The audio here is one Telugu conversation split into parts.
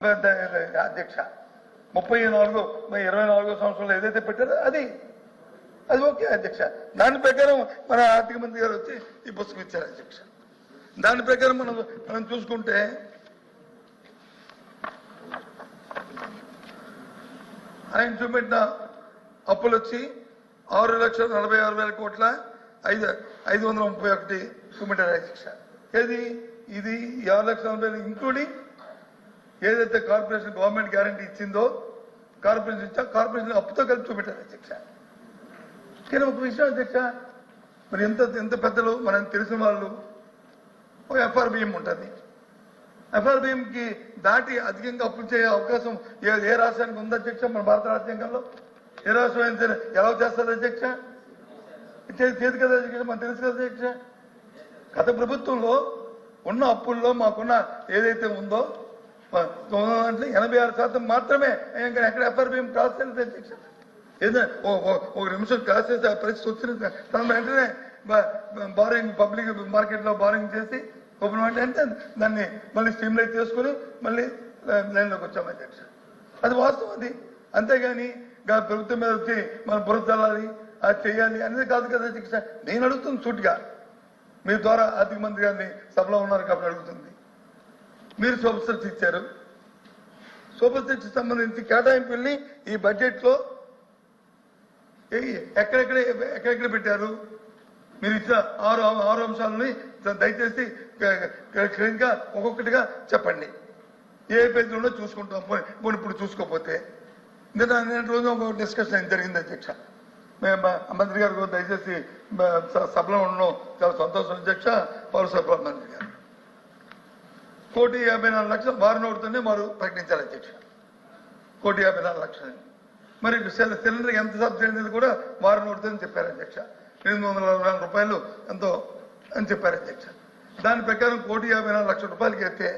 అధ్యక్ష 24 సంవత్సరంలో ఏదైతే పెట్టారో అది ఓకే అధ్యక్ష. దాని ప్రకారం మన ఆర్థిక మంత్రి గారు వచ్చి ఈ పుస్తకం ఇచ్చారు అధ్యక్ష. దాని ప్రకారం మనం చూసుకుంటే ఆయన చూపెట్టిన అప్పులు వచ్చి 6,46,000 కోట్ల 531 చూపెట్టారు అధ్యక్ష. ఏది ఇది 6,40,000 ఇంక్లూడింగ్ ఏదైతే కార్పొరేషన్ గవర్నమెంట్ గ్యారంటీ ఇచ్చిందో కార్పొరేషన్ అప్పుతో కలిపి చూపెట్టారు అధ్యక్ష. కానీ ఒక విషయం అధ్యక్ష, మరి ఎంత పెద్దలు మనం తెలిసిన వాళ్ళు ఎఫ్ఆర్బిఎం ఉంటుంది. ఎఫ్ఆర్బిఎంకి దాటి అధికంగా అప్పులు చేయ అవకాశం ఏ రాష్ట్రానికి ఉంది అధ్యక్ష? మన భారత రాజ్యాంగంలో ఏ రాష్ట్రం అయితే ఎలా చేస్తుంది అధ్యక్ష? చేతి కదా అధ్యక్ష, మనకు తెలుసు కదా అధ్యక్ష. గత ప్రభుత్వంలో ఉన్న అప్పుల్లో మాకున్న ఏదైతే ఉందో 86% మాత్రమే. ఎక్కడ ఎఫ్ఆర్బిఎం క్రాస్ చేయాలి అధ్యక్ష? ఏదైనా ఒక నిమిషం క్రాస్ చేసి ఆ పరిస్థితి వచ్చిన తన వెంటనే బారింగ్ పబ్లిక్ మార్కెట్లో బారింగ్ చేసి ఓపెన్ అంటే దాన్ని మళ్ళీ స్ట్రీమ్లైజ్ చేసుకుని మళ్ళీ లైన్లోకి వచ్చాము అధ్యక్ష. అది వాస్తవం. అది అంతేగాని ప్రభుత్వం మీద వచ్చి మనం బురద చల్లాలి అది చేయాలి అనేది కాదు కదా అధ్యక్ష. నేను అడుగుతుంది సూటిగా, మీ ద్వారా ఆర్థిక మంత్రి గారిని సభలో ఉన్నారు కాబట్టి అడుగుతుంది. మీరు సూపర్ స్టాక్స్ ఇచ్చారు. సూపర్ స్టాక్స్ సంబంధించి కేటాయింపుల్ని ఈ బడ్జెట్లో ఎక్కడెక్కడ పెట్టారు? మీరు ఇచ్చిన ఆరు అంశాలని దయచేసి క్లియర్గా ఒక్కొక్కటిగా చెప్పండి. ఏ పేజీలో చూసుకుంటాం. ఇప్పుడు చూసుకోకపోతే నేను రోజు ఒక డిస్కషన్ జరిగింది అధ్యక్ష. మంత్రి గారు దయచేసి సభలో ఉండడం చాలా సంతోషం అధ్యక్ష. పౌర సరఫరాల మంత్రి గారు 1,54,00,000 వారి నోటితోనే వారు ప్రకటించారు అధ్యక్ష. 1,54,00,000. మరి సిలిండర్కి ఎంత సబ్సిడీ అనేది కూడా వారి నోటితోనే చెప్పారు అధ్యక్ష. 844 రూపాయలు ఎంతో అని చెప్పారు అధ్యక్ష. దాని ప్రకారం 1,54,00,000 రూపాయలకి అయితే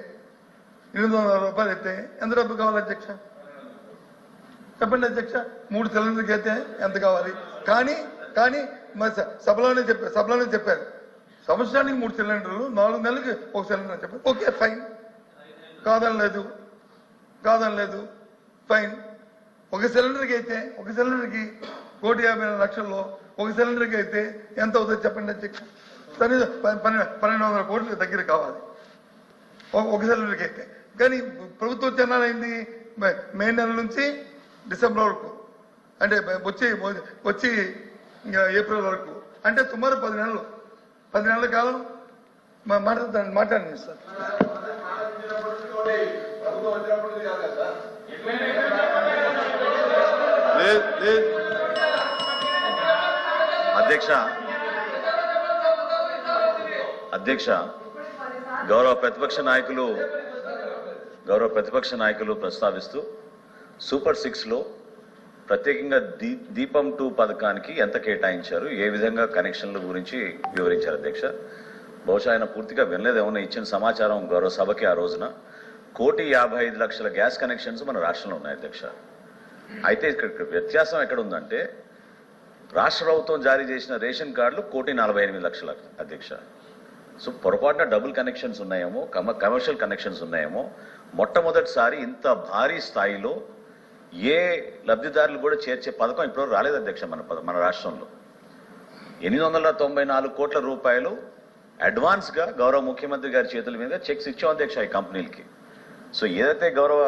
800 రూపాయలు అయితే ఎంత డబ్బు కావాలి అధ్యక్ష? చెప్పండి అధ్యక్ష. 3 సిలిండర్కి అయితే ఎంత కావాలి? కానీ మరి సభలోనే చెప్పారు సంవత్సరానికి 3 సిలిండర్లు, 4 నెలలకి 1 సిలిండర్ అని చెప్పారు. ఓకే ఫైన్, కాదనలేదు ఫైన్. ఒక సిలిండర్కి 1,54,00,000లో ఒక సిలిండర్కి అయితే ఎంత అవుతుంది చెప్పండి అధ్యక్ష? సరే 1,200 కోట్ల దగ్గర కావాలి ఒక సిలిండర్కి అయితే. కానీ ప్రభుత్వం చెన్నాలైంది మే నెల నుంచి డిసెంబర్ వరకు, అంటే వచ్చి ఏప్రిల్ వరకు, అంటే సుమారు 10 నెలల కాలం మాట్లాడండి సార్. అధ్యక్ష గౌరవ ప్రతిపక్ష నాయకులు ప్రస్తావిస్తూ సూపర్ 6లో ప్రత్యేకంగా దీపం 2 పథకానికి ఎంత కేటాయించారు, ఏ విధంగా కనెక్షన్ల గురించి వివరించారు అధ్యక్ష. బహుశా ఆయన పూర్తిగా వినలేదేమన్నా. ఇచ్చిన సమాచారం గౌరవ సభకి ఆ రోజున 1,55,00,000 గ్యాస్ కనెక్షన్స్ మన రాష్ట్రంలో ఉన్నాయి అధ్యక్ష. అయితే ఇక్కడ వ్యత్యాసం ఎక్కడ ఉందంటే రాష్ట్ర ప్రభుత్వం జారీ చేసిన రేషన్ కార్డులు 1,48,00,000 అధ్యక్ష. సో పొరపాటున డబుల్ కనెక్షన్స్ ఉన్నాయేమో, కమర్షియల్ కనెక్షన్స్ ఉన్నాయేమో. మొట్టమొదటిసారి ఇంత భారీ స్థాయిలో ఏ లబ్ధిదారులు కూడా చేర్చే పథకం ఇప్పుడు రాలేదు అధ్యక్ష మన రాష్ట్రంలో. 894 కోట్ల రూపాయలు అడ్వాన్స్గా గౌరవ ముఖ్యమంత్రి గారి చేతుల మీద చెక్స్ ఇచ్చాం అధ్యక్ష ఈ కంపెనీలకి. సో ఏదైతే గౌరవ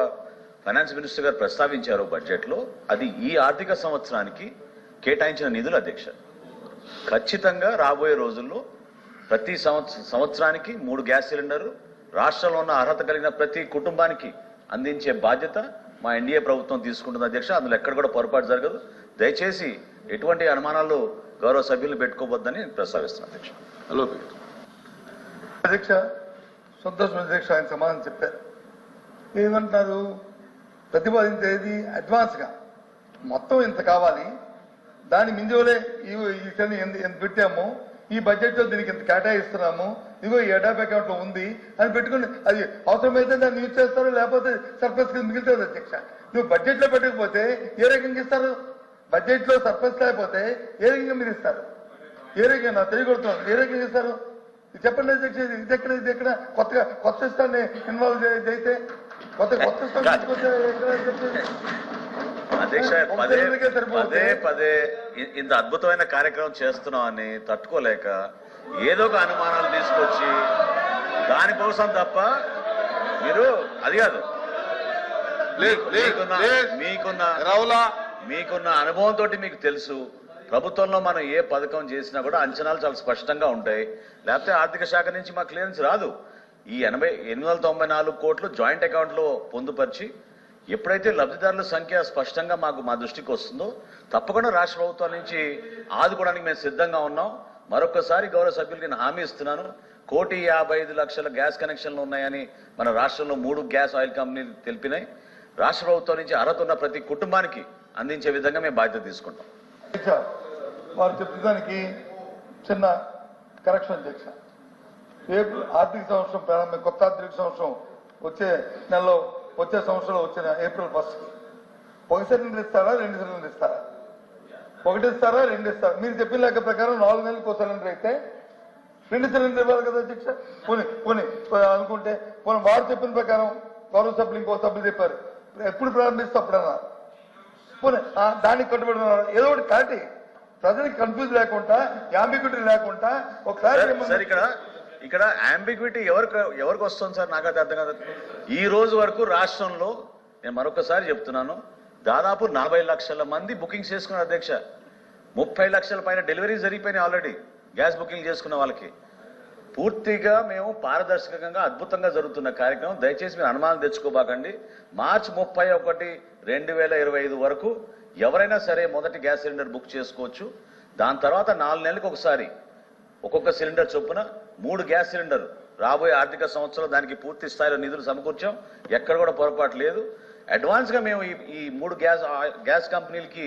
ఫైనాన్స్ మినిస్టర్ గారు ప్రస్తావించారో బడ్జెట్లో, అది ఈ ఆర్థిక సంవత్సరానికి కేటాయించిన నిధులు అధ్యక్ష. ఖచ్చితంగా రాబోయే రోజుల్లో ప్రతి సంవత్సరానికి 3 గ్యాస్ సిలిండర్లు రాష్ట్రంలో ఉన్న అర్హత కలిగిన ప్రతి కుటుంబానికి అందించే బాధ్యత మా ఎన్డీఏ ప్రభుత్వం తీసుకుంటుంది అధ్యక్ష. అందులో ఎక్కడ కూడా పొరపాటు జరగదు. దయచేసి ఎటువంటి అనుమానాలు గౌరవ సభ్యులు పెట్టుకోవద్దని ప్రస్తావిస్తున్నాను అధ్యక్ష. హలో అధ్యక్ష, సంతోషం అధ్యక్ష. ఆయన సమాధానం చెప్పారు. ఏమంటున్నారు? ప్రతిపాదించేది అడ్వాన్స్గా మొత్తం ఇంత కావాలి, దాని మింజోలే ఈ ఎంత పెట్టామో, ఈ బడ్జెట్లో దీనికి ఎంత కేటాయిస్తున్నాము, ఇదిగో ఈ ఎడాప్ అకౌంట్లో ఉంది అని పెట్టుకుని అది అవసరమైతే దాన్ని యూజ్ చేస్తారు, లేకపోతే సర్ప్లస్ కింద మిగులుతుంది అధ్యక్ష. నువ్వు బడ్జెట్లో పెట్టకపోతే ఏ రకంగా ఇస్తారు? బడ్జెట్లో సర్ప్లస్ లేకపోతే ఏ రకంగా మీరు ఇస్తారు? ఏ రకంగా నా తెలియకొడుతున్నాను, ఏ రకంగా ఇస్తారు చెప్పండి అధ్యక్ష. ఇది ఎక్కడ కొత్త సిస్టాన్ని ఇన్వాల్వ్ చేస్తే కొత్త స్టాక్ తీసుకొస్తే ఎక్కడ చెప్పేది? అధ్యక్ష పదే పదే ఇంత అద్భుతమైన కార్యక్రమం చేస్తున్నాం అని తట్టుకోలేక ఏదో ఒక అనుమానాలు తీసుకొచ్చి దానికోసం తప్ప మీరు అది కాదు మీకున్న అనుభవంతో మీకు తెలుసు ప్రభుత్వంలో మనం ఏ పథకం చేసినా కూడా అంచనాలు చాలా స్పష్టంగా ఉంటాయి. లేకపోతే ఆర్థిక శాఖ నుంచి మా క్లియరెన్స్ రాదు. ఈ 894 కోట్లు జాయింట్ అకౌంట్ లో పొందుపరిచి ఎప్పుడైతే లబ్ధిదారుల సంఖ్య స్పష్టంగా మా దృష్టికి వస్తుందో తప్పకుండా రాష్ట్ర ప్రభుత్వం నుంచి ఆదుకోవడానికి మేము సిద్ధంగా ఉన్నాం. మరొకసారి గౌరవ సభ్యులకి నేను హామీ ఇస్తున్నాను. 1,55,00,000 గ్యాస్ కనెక్షన్లు ఉన్నాయని మన రాష్ట్రంలో 3 గ్యాస్ ఆయిల్ కంపెనీలు తెలిపినాయి. రాష్ట్ర ప్రభుత్వం నుంచి అర్హత ఉన్న ప్రతి కుటుంబానికి అందించే విధంగా మేము బాధ్యత తీసుకుంటాం. వారు చెప్తానికి చిన్న కరెక్షన్ అధ్యక్ష. ఏప్రిల్ ఆర్థిక సంవత్సరం ప్రారంభం, కొత్త ఆర్థిక సంవత్సరం వచ్చే నెలలో, వచ్చే సంవత్సరంలో వచ్చిన ఏప్రిల్ 1కి 1 సిలిండర్ ఇస్తారా, 2 సిలిండర్ ఇస్తారా? 1 ఇస్తారా, 2 ఇస్తారా? మీరు చెప్పిన లెక్క ప్రకారం 4 నెలలకు 1 సిలిండర్ అయితే 2 సిలిండర్ ఇవ్వాలి కదా అధ్యక్ష. పోనీ అనుకుంటే వారు చెప్పిన ప్రకారం గౌరవ సభ్యులు ఇంకో సభ్యులు చెప్పారు ఎప్పుడు ప్రారంభిస్తే అప్పుడన్నా పోనీ దానికి కట్టుబడి ఉన్నారు. ఏదో ఒకటి క్లారిటీ, ప్రజలకు కన్ఫ్యూజ్ లేకుండా, యాంబిగ్యూటీ లేకుండా ఒకసారి ఇక్కడ అంబిగ్విటీ ఎవరికి వస్తుంది సార్? నాకు అది అర్థం కాదు. ఈ రోజు వరకు రాష్ట్రంలో నేను మరొకసారి చెప్తున్నాను, దాదాపు 40 లక్షల మంది బుకింగ్స్ చేసుకున్నారు అధ్యక్ష. 30 లక్షల పైన డెలివరీ జరిగిపోయినాయి ఆల్రెడీ గ్యాస్ బుకింగ్ చేసుకున్న వాళ్ళకి. పూర్తిగా మేము పారదర్శకంగా అద్భుతంగా జరుగుతున్న కార్యక్రమం. దయచేసి మీరు అనుమానం తెచ్చుకోబాకండి. మార్చి 31, 2025 వరకు ఎవరైనా సరే మొదటి గ్యాస్ సిలిండర్ బుక్ చేసుకోవచ్చు. దాని తర్వాత 4 నెలలకు ఒకసారి ఒక్కొక్క సిలిండర్ చొప్పున 3 గ్యాస్ సిలిండర్ రాబోయే ఆర్థిక సంవత్సరం దానికి పూర్తి స్థాయిలో నిధులు సమకూర్చాం. ఎక్కడ కూడా పొరపాటు లేదు. అడ్వాన్స్ గా మేము ఈ 3 గ్యాస్ కంపెనీలకి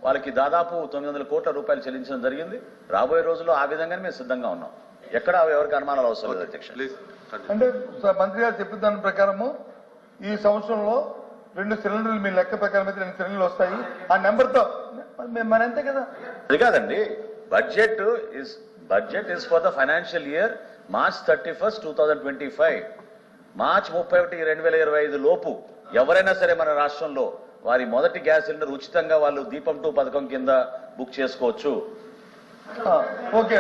వాళ్ళకి దాదాపు 900 కోట్ల రూపాయలు చెల్లించడం జరిగింది. రాబోయే రోజుల్లో ఆ విధంగానే మేము సిద్ధంగా ఉన్నాం. ఎక్కడ ఎవరికి అనుమానాలు అవసరం లేదు అధ్యక్ష. అంటే మంత్రి గారు చెప్పిన దాని ప్రకారము ఈ సంవత్సరంలో 2 సిలిండర్లు మీ లెక్క ప్రకారం అయితే 2 సిలిండర్లు వస్తాయి. ఆ నెంబర్తో మన అంతే కదా. అది కాదండి, budget is for the financial year March 31, 2025. March 31, 2025 లోపు ఎవరైనా సరే మన రాష్ట్రంలో వారి మొదటి గ్యాస్ సిలిండర్ ఉచితంగా వాళ్ళు దీపం 2 పథకం కింద బుక్ చేసుకోవచ్చు. ఓకే,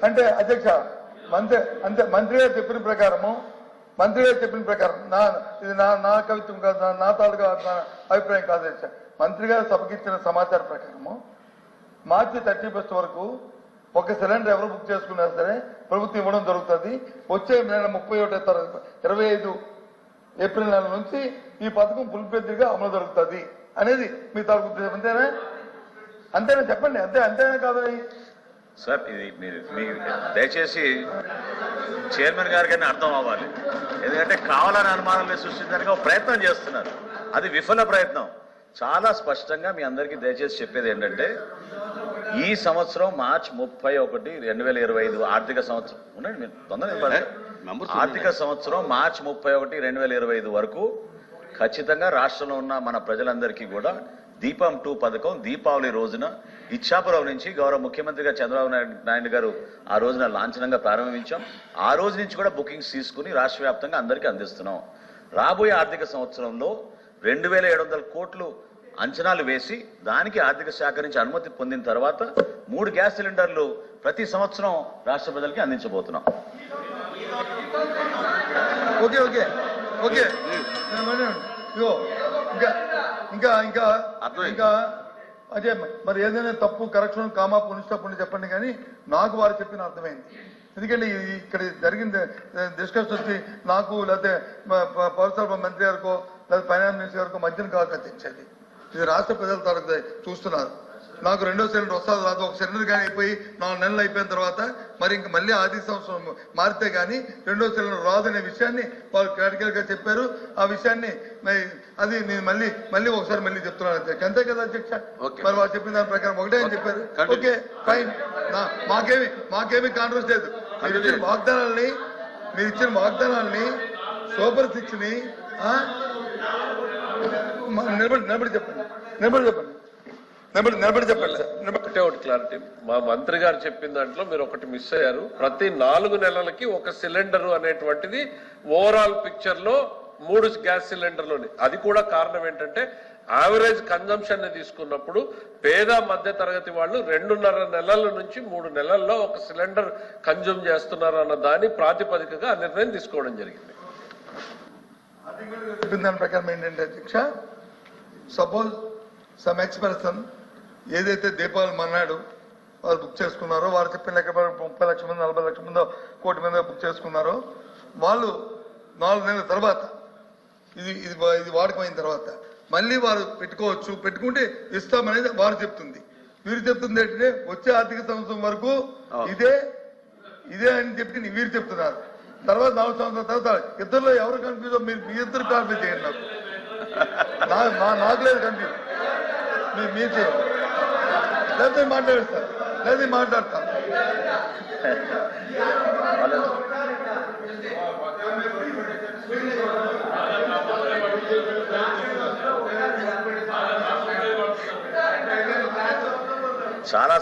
అంటే అధ్యక్ష మంత్రి గారు చెప్పిన ప్రకారం ఇది నా కవిత్వం కాదు, నా తాలూకా అభిప్రాయం కాదు అధ్యక్ష. మంత్రి గారు సభకి ఇచ్చిన సమాచారం ప్రకారము మార్చి 31 వరకు 1 సిలిండర్ ఎవరు బుక్ చేసుకున్నా సరే ప్రభుత్వం ఇవ్వడం జరుగుతుంది. వచ్చే నెల 25 ఏప్రిల్ నెల నుంచి ఈ పథకం ఫుల్ఫిల్గా అమలు జరుగుతుంది అనేది మీ తాలూకు ఉద్దేశం. అంతేనా చెప్పండి. అంతేనా కాదని సార్, ఇది మీరు దయచేసి చైర్మన్ గారికైనా అర్థం అవ్వాలి. ఎందుకంటే కావాలని అనుమానాలను సృష్టించడానికి ఒక ప్రయత్నం చేస్తున్నారు. అది విఫల ప్రయత్నం. చాలా స్పష్టంగా మీ అందరికీ దయచేసి చెప్పేది ఏంటంటే, ఈ సంవత్సరం మార్చి 31, 2025 ఆర్థిక సంవత్సరం ఉండండి, మీరు తొందరగా ఆర్థిక సంవత్సరం మార్చి 31, 2025 వరకు ఖచ్చితంగా రాష్ట్రంలో ఉన్న మన ప్రజలందరికీ కూడా దీపం 2 పథకం దీపావళి రోజున ఇచ్చాపురం నుంచి గౌరవ ముఖ్యమంత్రిగా చంద్రబాబు నాయుడు గారు ఆ రోజున లాంఛనంగా ప్రారంభించాం. ఆ రోజు నుంచి కూడా బుకింగ్స్ తీసుకుని రాష్ట్ర వ్యాప్తంగా అందరికీ అందిస్తున్నాం. రాబోయే ఆర్థిక సంవత్సరంలో 2,700 కోట్లు అంచనాలు వేసి దానికి ఆర్థిక శాఖ నుంచి అనుమతి పొందిన తర్వాత 3 గ్యాస్ సిలిండర్లు ప్రతి సంవత్సరం రాష్ట్ర ప్రజలకి అందించబోతున్నాం. ఓకే ఓకే ఓకే ఇంకా అదే మరి ఏదైనా తప్పు కరెక్షన్ కామా పునిస్తప్పుడు చెప్పండి. కానీ నాకు వారు చెప్పిన అర్థమైంది. ఎందుకంటే ఇక్కడ జరిగిన డిస్కషన్ వచ్చి నాకు లేకపోతే పౌరసరఫరా మంత్రి గారికో లేదా ఫైనాన్స్ మినిస్టర్ గారికో మధ్యన కాదు అధ్యక్షది. ఇది రాష్ట్ర ప్రజల తరగతి చూస్తున్నారు. నాకు 2వ సిలిండర్ వస్తుంది రాదు. 1 సిలిండర్ కానీ అయిపోయి 4 నెలలు అయిపోయిన తర్వాత మరి ఇంక మళ్ళీ ఆర్థిక సంవత్సరం మారితే కానీ 2వ సిలిండర్ రాదనే విషయాన్ని వాళ్ళు క్రిటికల్ గా చెప్పారు. ఆ విషయాన్ని అది నేను మళ్ళీ ఒకసారి మళ్ళీ చెప్తున్నాను అధ్యక్ష. అంతే కదా అధ్యక్ష? మరి వాళ్ళు చెప్పిన దాని ప్రకారం ఒకటే అని చెప్పారు. ఓకే ఫైన్, మాకేమీ కాంట్రవర్సీ లేదు. మీరు ఇచ్చిన వాగ్దానాల్ని సూపర్ 6ని నిలబడి చెప్పండి సార్. ఒకటే ఒకటి క్లారిటీ, మా మంత్రి గారు చెప్పిన దాంట్లో మీరు ఒకటి మిస్ అయ్యారు. ప్రతి 4 నెలలకి ఒక సిలిండరు అనేటువంటిది ఓవరాల్ పిక్చర్ లో 3 గ్యాస్ సిలిండర్లోని. అది కూడా కారణం ఏంటంటే యావరేజ్ కన్జంప్షన్ ని తీసుకున్నప్పుడు పేద మధ్య తరగతి వాళ్ళు 2.5 నెలల నుంచి 3 నెలల్లో ఒక సిలిండర్ కన్జ్యూమ్ చేస్తున్నారు అన్న దాని ప్రాతిపదికగా ఆ నిర్ణయం తీసుకోవడం జరిగింది. చెప్పిన దాని ప్రకారం ఏంటంటే అధ్యక్ష, సపోజ్ సమ్ ఎక్స్పర్సన్ ఏదైతే దీపావళి మన్నాడు వారు బుక్ చేసుకున్నారో, వారు చెప్పిన లెక్క 30 లక్షల మంది 40 లక్షల మంది 1 కోటి మంది బుక్ చేసుకున్నారో, వాళ్ళు 4 నెలల తర్వాత ఇది వాడకమైన తర్వాత మళ్ళీ వారు పెట్టుకోవచ్చు, పెట్టుకుంటే ఇస్తామనేది వారు చెప్తుంది. వీరు చెప్తుంది ఏంటంటే వచ్చే ఆర్థిక సంవత్సరం వరకు ఇదే అని చెప్పి వీరు చెప్తున్నారు. తర్వాత 4 సంవత్సరాల తర్వాత ఇద్దరులో ఎవరు కన్ఫ్యూజ్, మీరు మీ ఇద్దరు క్లారిఫై చేయండి. నాకు లేదు కన్ఫ్యూజ్, మీరు చేయండి. లేకపోతే మాట్లాడేస్తారు, లేదా మాట్లాడతాను. చాలా